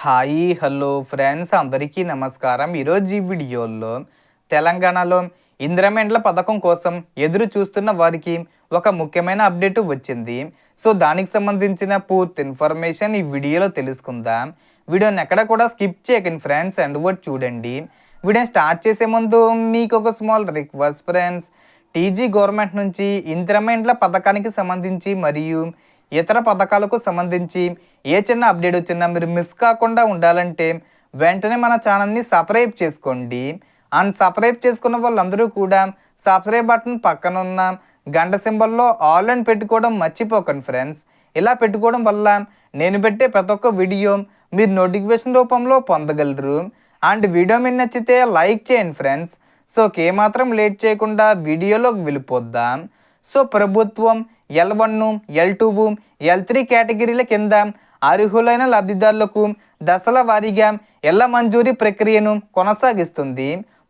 Hi hello friends అందరికీ నమస్కారం. ఈరోజు ఈ వీడియోలో తెలంగాణలో ఇందిరమెండ్ల పథకం కోసం ఎదురు చూస్తున్న వారికి ఒక ముఖ్యమైన అప్డేట్ వచ్చింది. సో దానికి సంబంధించిన పూర్తి ఇన్ఫర్మేషన్ ఈ వీడియోలో తెలుసుకుందాం. వీడియోని ఎక్కడ కూడా స్కిప్ చేయకండి ఫ్రెండ్స్, అండ్ వర్డ్ చూడండి. వీడియోని స్టార్ట్ చేసే ముందు మీకు ఒక small request friends, TG government నుంచి ఇందిరమెండ్ల పథకానికి సంబంధించి మరియు ఇతర పథకాలకు సంబంధించి ఏ చిన్న అప్డేట్ వచ్చినా మీరు మిస్ కాకుండా ఉండాలంటే వెంటనే మన ఛానల్ని సబ్స్క్రైబ్ చేసుకోండి. అండ్ సబ్స్క్రైబ్ చేసుకున్న వాళ్ళందరూ కూడా సబ్స్క్రైబ్ బటన్ పక్కన ఉన్న గంట సింబల్లో ఆల్ అని పెట్టుకోవడం మర్చిపోకండి ఫ్రెండ్స్. ఇలా పెట్టుకోవడం వల్ల నేను పెట్టే ప్రతి ఒక్క వీడియో మీరు నోటిఫికేషన్ రూపంలో పొందగలరు. అండ్ వీడియో మీరు నచ్చితే లైక్ చేయండి ఫ్రెండ్స్. సో ఏమాత్రం లేట్ చేయకుండా వీడియోలోకి వెళ్ళిపోద్దాం. సో ప్రభుత్వం L1, L2, L3 కేటగిరీల కింద అర్హులైన లబ్ధిదారులకు దశల వారీగా ఇళ్ల మంజూరీ ప్రక్రియను కొనసాగిస్తుంది.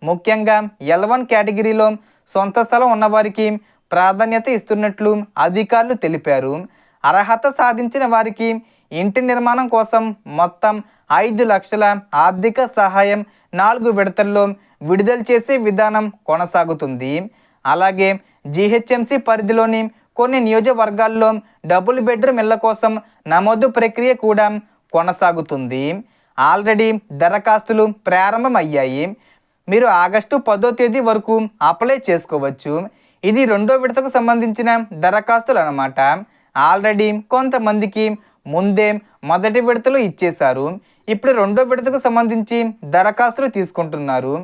ముఖ్యంగా L1 కేటగిరీలో సొంత స్థలం ఉన్నవారికి ప్రాధాన్యత ఇస్తున్నట్లు అధికారులు తెలిపారు. అర్హత సాధించిన వారికి ఇంటి నిర్మాణం కోసం మొత్తం 5 లక్షల ఆర్థిక సహాయం 4 విడతల్లో విడుదల చేసే విధానం కొనసాగుతుంది. అలాగే GHMC పరిధిలోని కొన్ని నియోజకవర్గాల్లో డబుల్ బెడ్రూమ్ ఇళ్ల కోసం నమోదు ప్రక్రియ కూడా కొనసాగుతుంది. ఆల్రెడీ దరఖాస్తులు ప్రారంభమయ్యాయి. మీరు ఆగస్టు 10వ తేదీ వరకు అప్లై చేసుకోవచ్చు. ఇది 2వ విడతకు సంబంధించిన దరఖాస్తులు అన్నమాట. ఆల్రెడీ కొంతమందికి ముందే మొదటి విడతలు ఇచ్చేశారు. ఇప్పుడు 2వ విడతకు సంబంధించి దరఖాస్తులు తీసుకుంటున్నారు.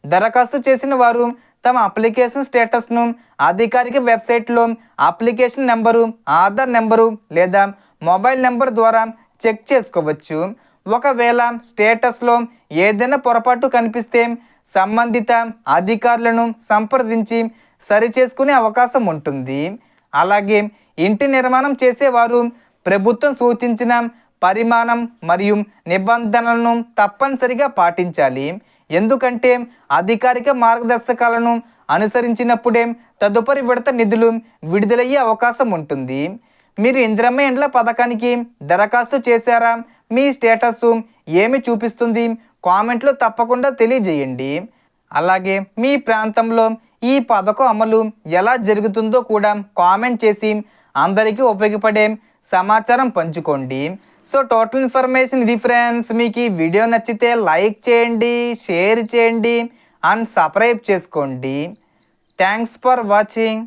దరఖాస్తు చేసిన వారు తమ అప్లికేషన్ స్టేటస్ను అధికారిక వెబ్సైట్లో అప్లికేషన్ నెంబరు, ఆధార్ నెంబరు లేదా మొబైల్ నెంబర్ ద్వారా చెక్ చేసుకోవచ్చు. ఒకవేళ స్టేటస్లో ఏదైనా పొరపాటు కనిపిస్తే సంబంధిత అధికారులను సంప్రదించి సరిచేసుకునే అవకాశం ఉంటుంది. అలాగే ఇంటి నిర్మాణం చేసేవారు ప్రభుత్వం సూచించిన పరిమాణం మరియు నిబంధనలను తప్పనిసరిగా పాటించాలి. ఎందుకంటే అధికారిక మార్గదర్శకాలను అనుసరించినప్పుడే తదుపరి విడత నిధులు విడుదలయ్యే అవకాశం ఉంటుంది. మీరు ఇందిరమ్మ ఇండ్ల పథకానికి దరఖాస్తు చేశారా? మీ స్టేటస్ ఏమి చూపిస్తుంది? కామెంట్లో తప్పకుండా తెలియజేయండి. అలాగే మీ ప్రాంతంలో ఈ పథకం అమలు ఎలా జరుగుతుందో కూడా కామెంట్ చేసి అందరికీ ఉపయోగపడే సమాచారం పంచుకోండి. సో టోటల్ ఇన్ఫర్మేషన్ ఇది ఫ్రెండ్స్. మీకు ఈ వీడియో నచ్చితే లైక్ చేయండి, షేర్ చేయండి అండ్ సబ్స్క్రైబ్ చేసుకోండి. Thanks for watching.